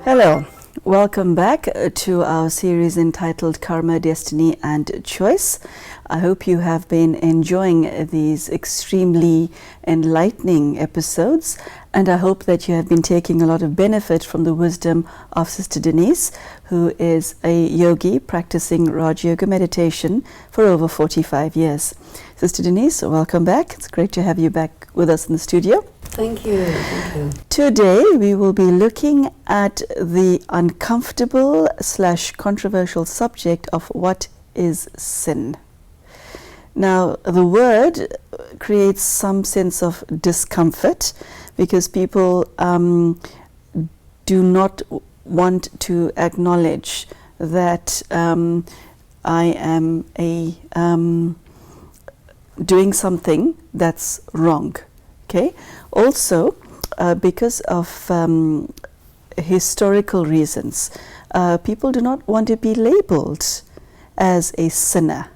Hello, welcome back to our series entitled Karma, Destiny and Choice. I hope you have been enjoying these extremely enlightening episodes, and I hope that you have been taking a lot of benefit from the wisdom of Sister Denise, who is a yogi practicing Raj Yoga meditation for over 45 years. Sister Denise, welcome back. It's great to have you back with us in the studio. Thank you. Thank you. Today we will be looking at the uncomfortable / controversial subject of what is sin. Now, the word creates some sense of discomfort because people do not want to acknowledge that I am doing something that's wrong. Okay. Also, because of historical reasons, people do not want to be labeled as a sinner.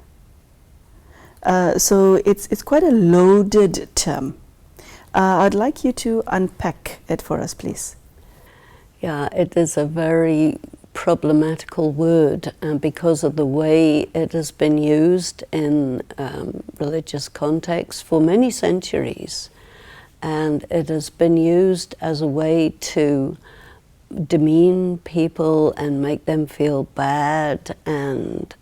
So it's quite a loaded term. I'd like you to unpack it for us, please. Yeah, it is a very problematical word because of the way it has been used in religious contexts for many centuries. And it has been used as a way to demean people and make them feel bad and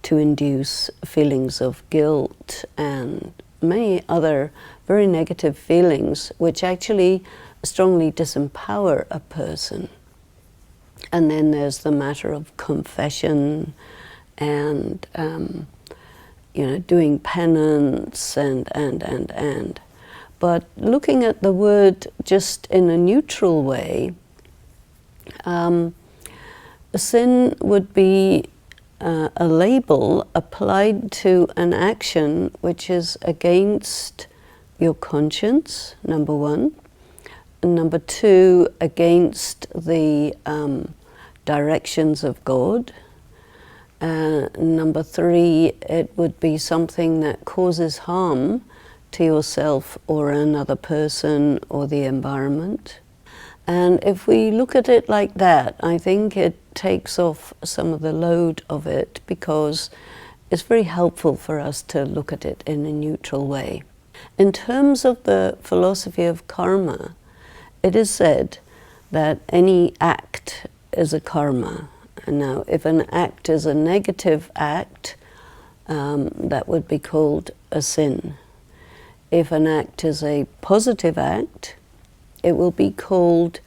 to induce feelings of guilt and many other very negative feelings which actually strongly disempower a person. And then there's the matter of confession and doing penance and. But looking at the word just in a neutral way, sin would be a label applied to an action which is against your conscience, number one. And number two, against the directions of God. Number three, it would be something that causes harm to yourself or another person or the environment. And if we look at it like that, I think it takes off some of the load of it because it's very helpful for us to look at it in a neutral way. In terms of the philosophy of karma, it is said that any act is a karma. And now, if an act is a negative act, that would be called a sin. If an act is a positive act, it will be called,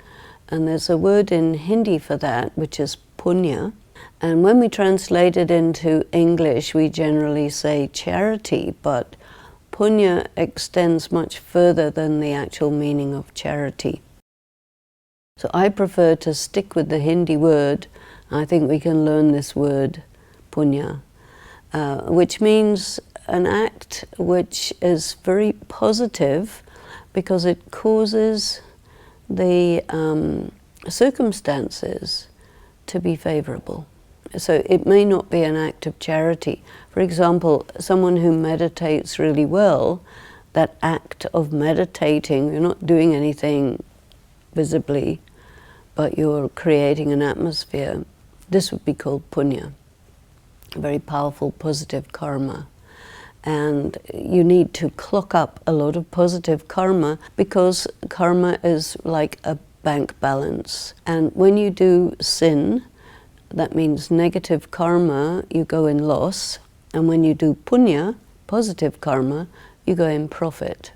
and there's a word in Hindi for that, which is punya. And when we translate it into English, we generally say charity, but punya extends much further than the actual meaning of charity. So I prefer to stick with the Hindi word. I think we can learn this word, punya, which means an act which is very positive because it causes the circumstances to be favorable. So it may not be an act of charity. For example, someone who meditates really well, that act of meditating, you're not doing anything visibly, but you're creating an atmosphere. This would be called punya, a very powerful positive karma. And you need to clock up a lot of positive karma because karma is like a bank balance. And when you do sin, that means negative karma, you go in loss. And when you do punya, positive karma, you go in profit.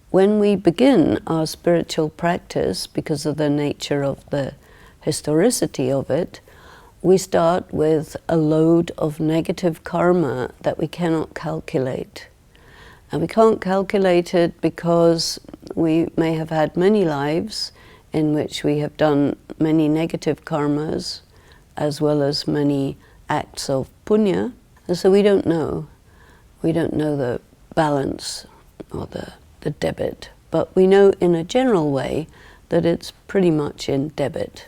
When we begin our spiritual practice, because of the nature of the historicity of it, we start with a load of negative karma that we cannot calculate. And we can't calculate it because we may have had many lives in which we have done many negative karmas as well as many acts of punya. And so we don't know. We don't know the balance or the debit. But we know in a general way that it's pretty much in debit.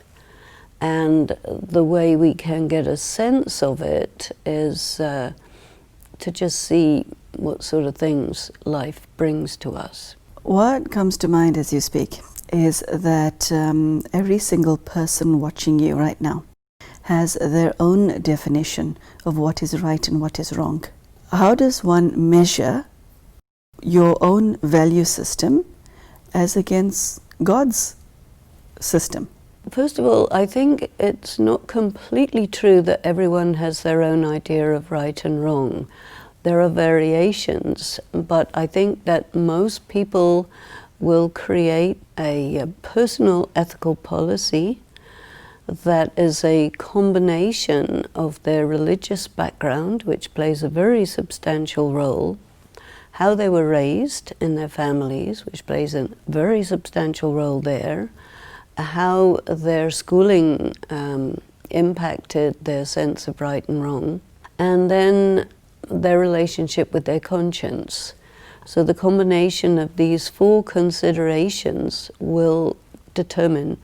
And the way we can get a sense of it is to just see what sort of things life brings to us. What comes to mind as you speak is that every single person watching you right now has their own definition of what is right and what is wrong. How does one measure your own value system as against God's system? First of all, I think it's not completely true that everyone has their own idea of right and wrong. There are variations, but I think that most people will create a personal ethical policy that is a combination of their religious background, which plays a very substantial role, how they were raised in their families, which plays a very substantial role there, how their schooling impacted their sense of right and wrong, and then their relationship with their conscience. So the combination of these four considerations will determine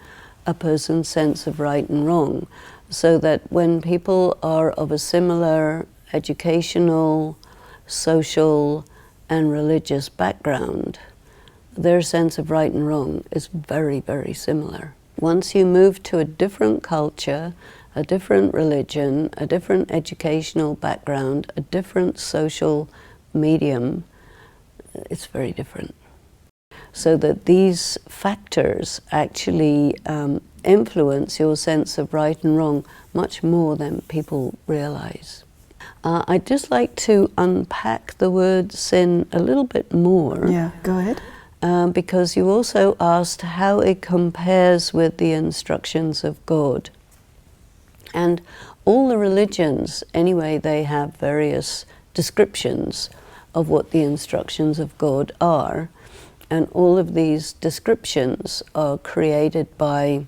a person's sense of right and wrong, so that when people are of a similar educational, social, and religious background, their sense of right and wrong is very, very similar. Once you move to a different culture, a different religion, a different educational background, a different social medium, it's very different. So that these factors actually influence your sense of right and wrong much more than people realize. I'd just like to unpack the word sin a little bit more. Yeah, go ahead. Because you also asked how it compares with the instructions of God. And all the religions, anyway, they have various descriptions of what the instructions of God are. And all of these descriptions are created by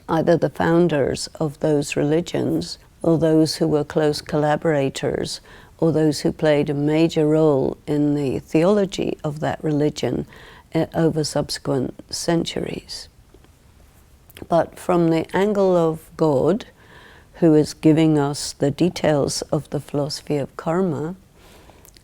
either the founders of those religions, or those who were close collaborators, or those who played a major role in the theology of that religion over subsequent centuries. But from the angle of God, who is giving us the details of the philosophy of karma,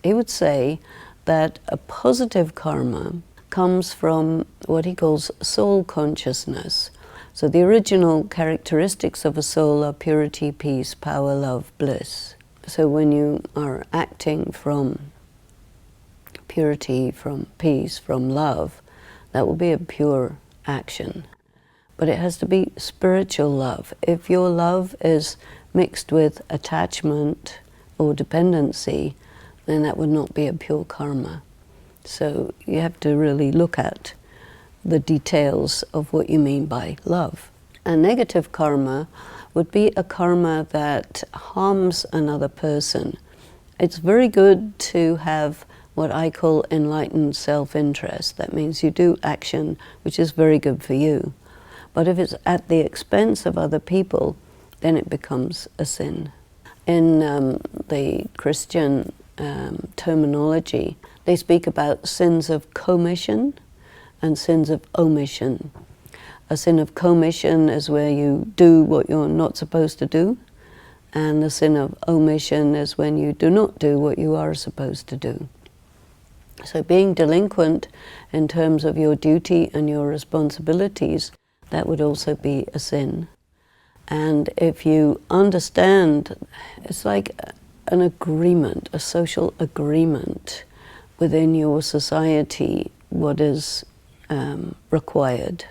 he would say that a positive karma comes from what he calls soul consciousness. So the original characteristics of a soul are purity, peace, power, love, bliss. So when you are acting from purity, from peace, from love, that will be a pure action. But it has to be spiritual love. If your love is mixed with attachment or dependency, then that would not be a pure karma. So you have to really look at the details of what you mean by love. A negative karma would be a karma that harms another person. It's very good to have what I call enlightened self-interest. That means you do action which is very good for you. But if it's at the expense of other people, then it becomes a sin. In the Christian terminology, they speak about sins of commission and sins of omission. A sin of commission is where you do what you're not supposed to do, and the sin of omission is when you do not do what you are supposed to do. So being delinquent in terms of your duty and your responsibilities, that would also be a sin. And if you understand, it's like an agreement, a social agreement within your society, what is required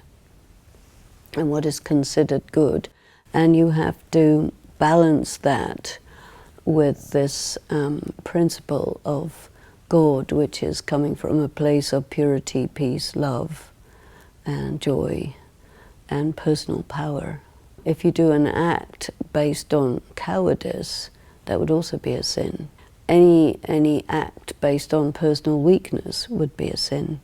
and what is considered good. And you have to balance that with this principle of God, which is coming from a place of purity, peace, love, and joy, and personal power. If you do an act based on cowardice, that would also be a sin. Any act based on personal weakness would be a sin.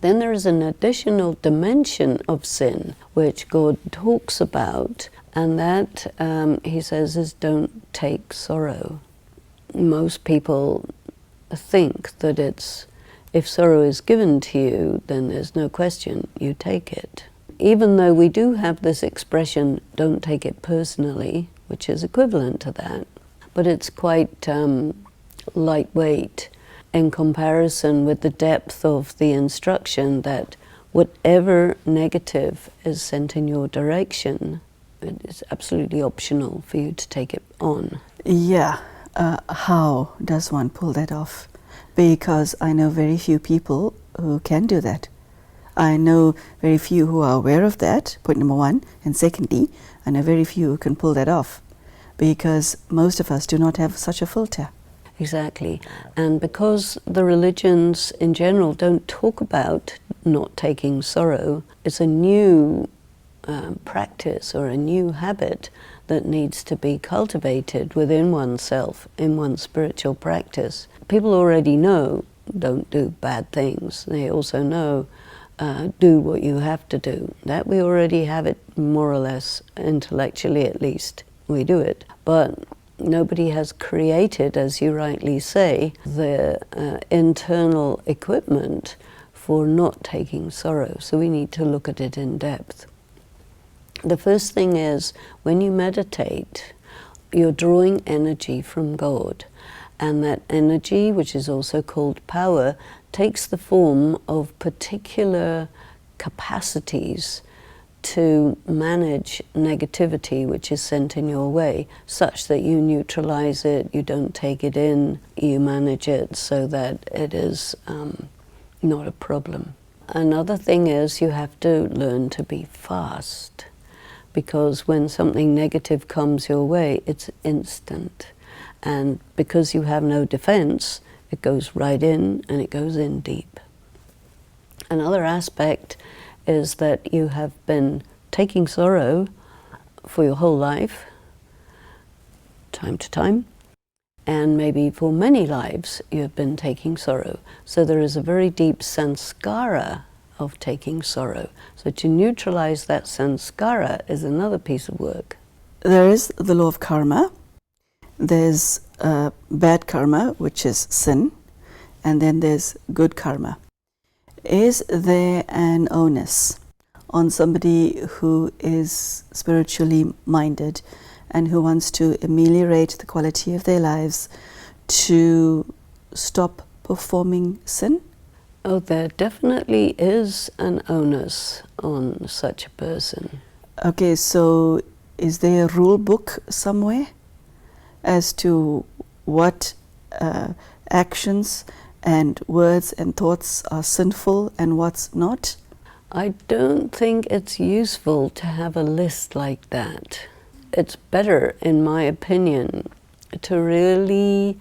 Then there is an additional dimension of sin which God talks about, and that, he says, is don't take sorrow. Most people think that it's, if sorrow is given to you, then there's no question, you take it. even though we do have this expression, don't take it personally, which is equivalent to that, but it's quite lightweight in comparison with the depth of the instruction that whatever negative is sent in your direction, it is absolutely optional for you to take it on. Yeah. How does one pull that off? Because I know very few people who can do that. I know very few who are aware of that, point number one. And secondly, I know very few who can pull that off, because most of us do not have such a filter. Exactly. And because the religions in general don't talk about not taking sorrow, it's a new practice or a new habit that needs to be cultivated within oneself in one's spiritual practice. People already know don't do bad things. They also know do what you have to do. That we already have it more or less, intellectually at least. We do it. But nobody has created, as you rightly say, the internal equipment for not taking sorrow. So we need to look at it in depth. The first thing is, when you meditate, you're drawing energy from God. And that energy, which is also called power, takes the form of particular capacities to manage negativity which is sent in your way, such that you neutralize it, you don't take it in, you manage it so that it is not a problem. Another thing is you have to learn to be fast, because when something negative comes your way, it's instant. And because you have no defense, it goes right in, and it goes in deep. Another aspect is that you have been taking sorrow for your whole life, time to time, and maybe for many lives you have been taking sorrow. So there is a very deep sanskara of taking sorrow. So to neutralize that sanskara is another piece of work. There is the law of karma. There's bad karma, which is sin, and then there's good karma. Is there an onus on somebody who is spiritually minded and who wants to ameliorate the quality of their lives to stop performing sin? Oh, there definitely is an onus on such a person. Okay, so is there a rule book somewhere as to what actions and words and thoughts are sinful and what's not? I don't think it's useful to have a list like that. It's better, in my opinion, to really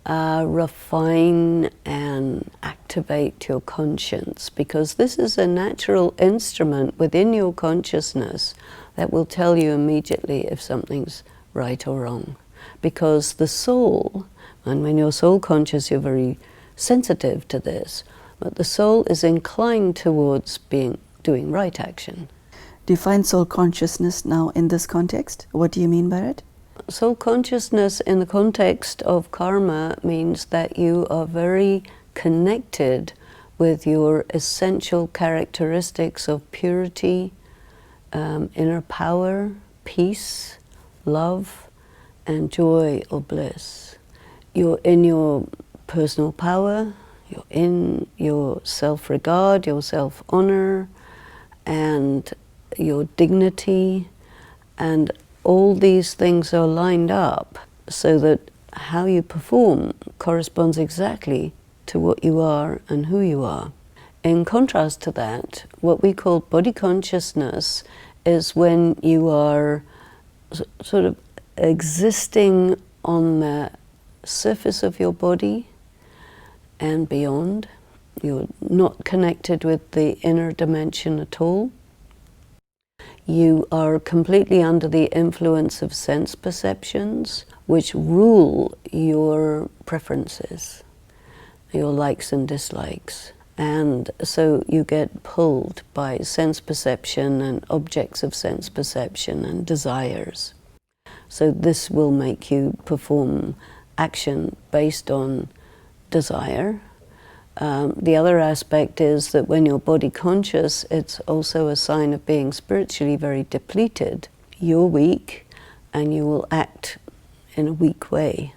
refine and activate your conscience, because this is a natural instrument within your consciousness that will tell you immediately if something's right or wrong. Because the soul, and when you're soul conscious, you're very sensitive to this, but the soul is inclined towards doing right action. Define soul consciousness now in this context. What do you mean by it? Soul consciousness in the context of karma means that you are very connected with your essential characteristics of purity, inner power, peace, love, and joy or bliss. You're in your personal power, you're in your self-regard, your self-honor, and your dignity, and all these things are lined up so that how you perform corresponds exactly to what you are and who you are. In contrast to that, what we call body consciousness is when you are sort of existing on the surface of your body and beyond. You're not connected with the inner dimension at all. You are completely under the influence of sense perceptions, which rule your preferences, your likes and dislikes. And so you get pulled by sense perception and objects of sense perception and desires. So this will make you perform action based on desire, The other aspect is that when you're body conscious, it's also a sign of being spiritually very depleted. You're weak and you will act in a weak way,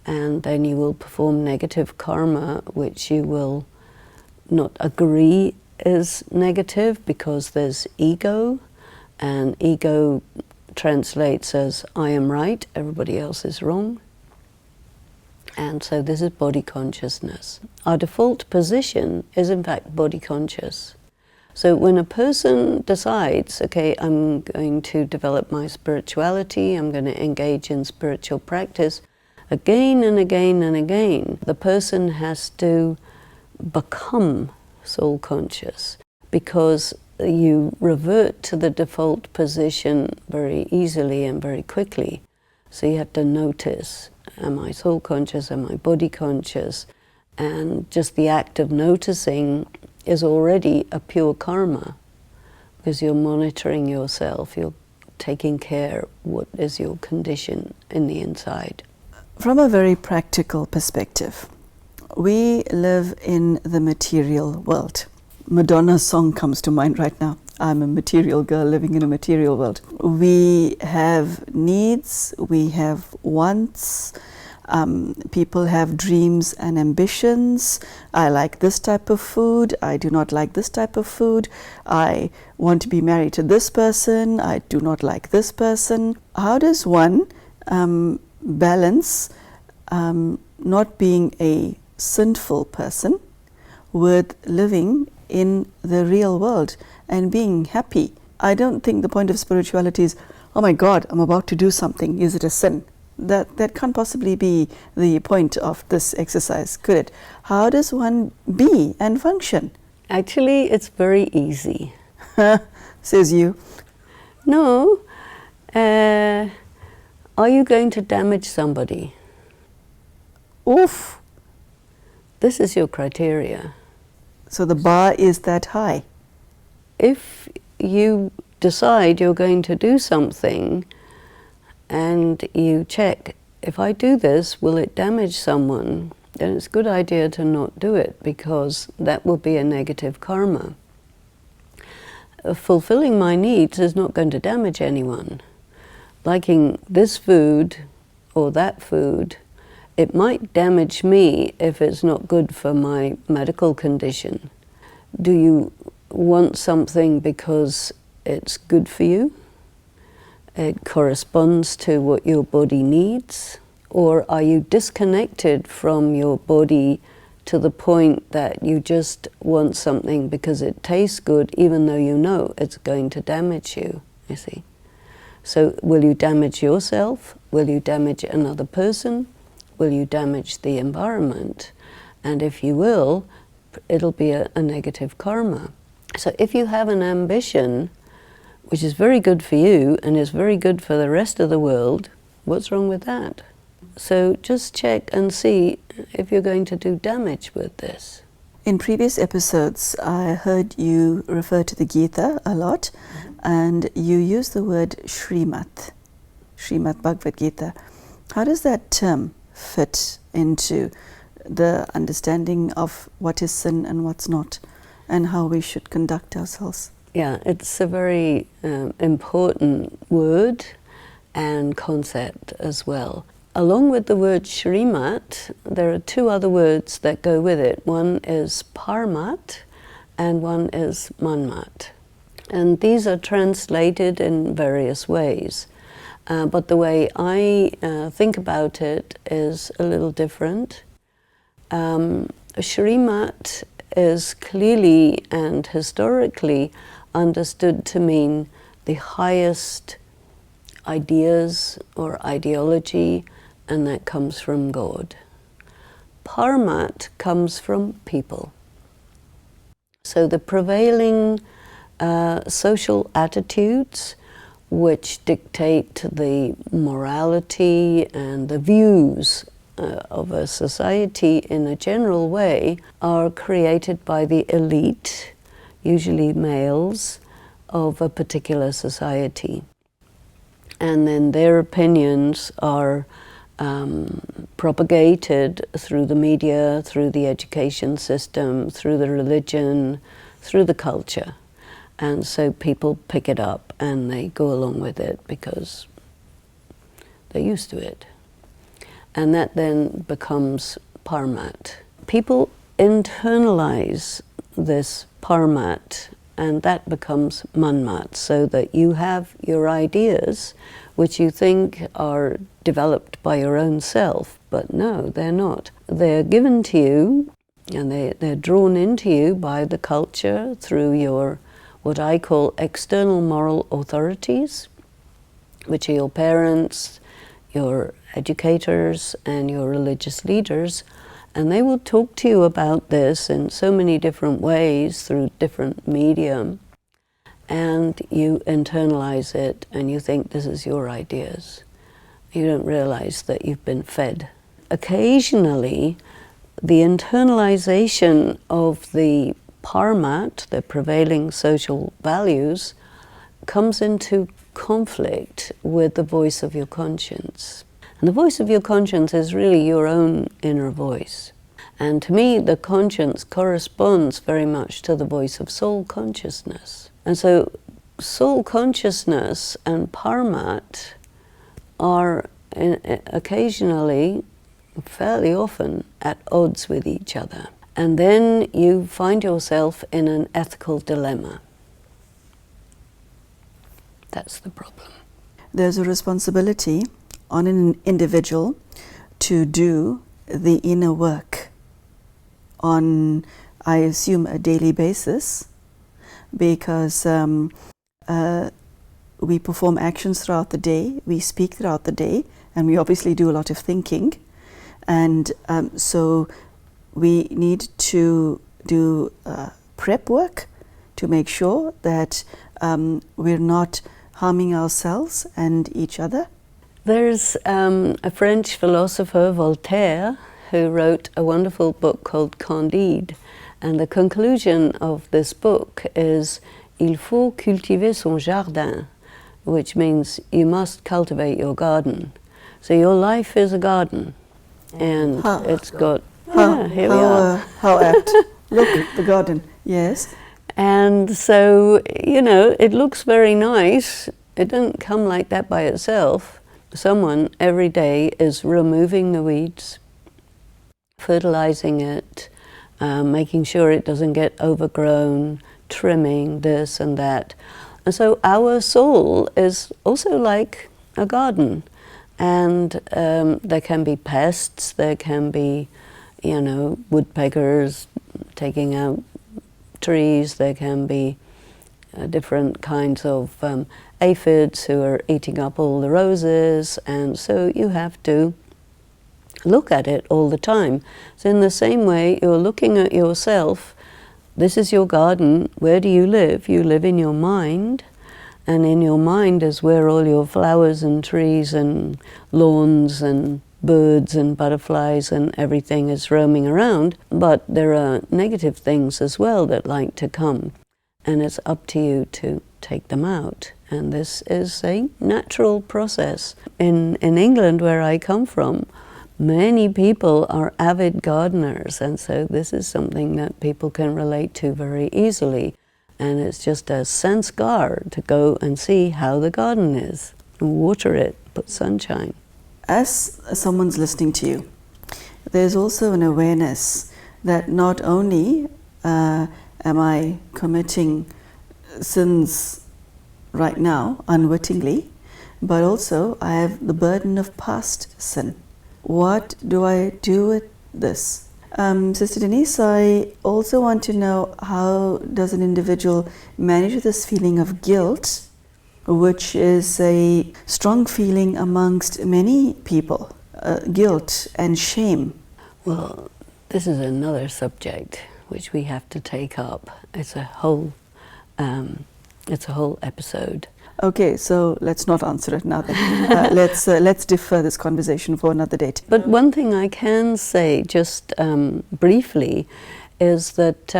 and then you will perform negative karma, which you will not agree is negative because there's ego, and ego translates as I am right, everybody else is wrong. And so this is body consciousness. Our default position is in fact body conscious. So when a person decides, okay, I'm going to develop my spirituality, I'm going to engage in spiritual practice, again and again and again, the person has to become soul conscious, because you revert to the default position very easily and very quickly. So you have to notice, am I soul conscious, am I body conscious? And just the act of noticing is already a pure karma, because you're monitoring yourself, you're taking care what is your condition in the inside. From a very practical perspective, we live in the material world. Madonna's song comes to mind right now. I'm a material girl living in a material world. We have needs, we have wants, people have dreams and ambitions. I like this type of food, I do not like this type of food. I want to be married to this person, I do not like this person. How does one balance not being a sinful person with living in the real world and being happy? I don't think the point of spirituality is, oh my God, I'm about to do something, is it a sin? That can't possibly be the point of this exercise, could it? How does one be and function? Actually, it's very easy. Says you. No. Are you going to damage somebody? Oof. This is your criteria. So the bar is that high. If you decide you're going to do something and you check, if I do this, will it damage someone? Then it's a good idea to not do it, because that will be a negative karma. Fulfilling my needs is not going to damage anyone. Liking this food or that food, it might damage me if it's not good for my medical condition. Do you want something because it's good for you? It corresponds to what your body needs? Or are you disconnected from your body to the point that you just want something because it tastes good, even though you know it's going to damage you, you see? So will you damage yourself? Will you damage another person? Will you damage the environment? And if you will, it'll be a negative karma. So if you have an ambition, which is very good for you and is very good for the rest of the world, what's wrong with that? So just check and see if you're going to do damage with this. In previous episodes, I heard you refer to the Gita a lot, and you use the word Srimad Bhagavad Gita. How does that term fit into the understanding of what is sin and what's not, and how we should conduct ourselves? Yeah, it's a very important word and concept as well. Along with the word Shrimat, there are two other words that go with it. One is Parmat and one is Manmat. And these are translated in various ways. But the way I think about it is a little different. Shrimat is clearly and historically understood to mean the highest ideas or ideology, and that comes from God. Parmat comes from people. So the prevailing social attitudes which dictate the morality and the views of a society in a general way are created by the elite, usually males, of a particular society. And then their opinions are propagated through the media, through the education system, through the religion, through the culture. And so people pick it up and they go along with it because they're used to it. And that then becomes parmat. People internalize this parmat, and that becomes manmat, so that you have your ideas which you think are developed by your own self, but no, they're not. They're given to you, and they're drawn into you by the culture through your, what I call external moral authorities, which are your parents, your educators, and your religious leaders. And they will talk to you about this in so many different ways through different medium, and you internalize it and you think this is your ideas. You don't realize that you've been fed. Occasionally, the internalization of the parmat, the prevailing social values, comes into conflict with the voice of your conscience. And the voice of your conscience is really your own inner voice. And to me, the conscience corresponds very much to the voice of soul consciousness. And so soul consciousness and parmat are occasionally, fairly often, at odds with each other. And then you find yourself in an ethical dilemma. That's the problem. There's a responsibility on an individual to do the inner work on, I assume, a daily basis, because we perform actions throughout the day, we speak throughout the day, and we obviously do a lot of thinking. And so we need to do prep work to make sure that we're not harming ourselves and each other. There's a French philosopher, Voltaire, who wrote a wonderful book called Candide. And the conclusion of this book is, il faut cultiver son jardin, which means you must cultivate your garden. So your life is a garden. And it's got, here we are. How apt. Look, the garden, yes. And so, you know, it looks very nice. It doesn't come like that by itself. Someone every day is removing the weeds, fertilizing it, making sure it doesn't get overgrown, trimming this and that. And so our soul is also like a garden. And there can be pests, there can be, you know, woodpeckers taking out trees, there can be different kinds of aphids who are eating up all the roses, and so you have to look at it all the time. So in the same way, you're looking at yourself. This is your garden. Where do you live? You live in your mind, and in your mind is where all your flowers and trees and lawns and birds and butterflies and everything is roaming around. But there are negative things as well that like to come, and it's up to you to take them out. And this is a natural process. In England, where I come from, many people are avid gardeners, and so this is something that people can relate to very easily. And it's just a sanskar to go and see how the garden is, and water it, put sunshine. As someone's listening to you, there's also an awareness that not only am I committing sins right now, unwittingly, but also I have the burden of past sin. What do I do with this? Sister Denise, I also want to know, how does an individual manage this feeling of guilt, which is a strong feeling amongst many people, guilt and shame? Well, this is another subject which we have to take up. It's a whole episode. Okay, so let's not answer it now then. Let's defer this conversation for another date. But one thing I can say, just briefly, is that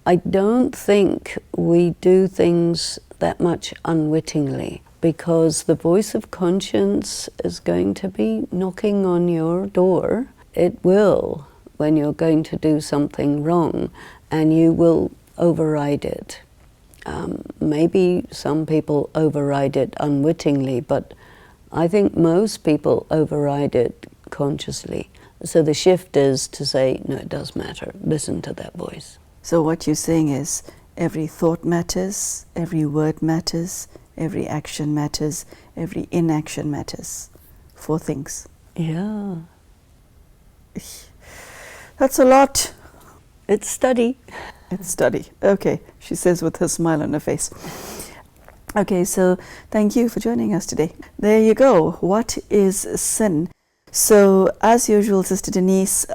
I don't think we do things that much unwittingly. because the voice of conscience is going to be knocking on your door. It will, when you're going to do something wrong, and you will override it. Maybe some people override it unwittingly, but I think most people override it consciously. So the shift is to say, no, it does matter. Listen to that voice. So what you're saying is every thought matters, every word matters, every action matters, every inaction matters. 4 things. Yeah. That's a lot. It's study. It's study. Okay, she says with her smile on her face. Okay, so thank you for joining us today. There you go. What is sin? So, as usual, Sister Denise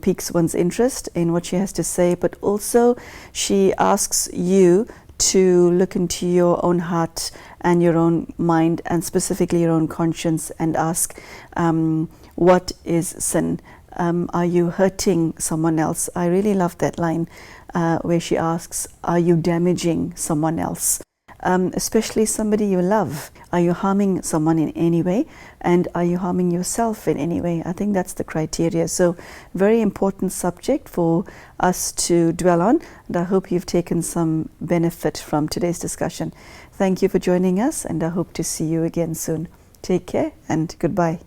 piques one's interest in what she has to say, but also she asks you to look into your own heart and your own mind, and specifically your own conscience, and ask, what is sin? Are you hurting someone else? I really love that line where she asks, are you damaging someone else? Especially somebody you love. Are you harming someone in any way? And are you harming yourself in any way? I think that's the criteria. So, very important subject for us to dwell on. And I hope you've taken some benefit from today's discussion. Thank you for joining us, and I hope to see you again soon. Take care and goodbye.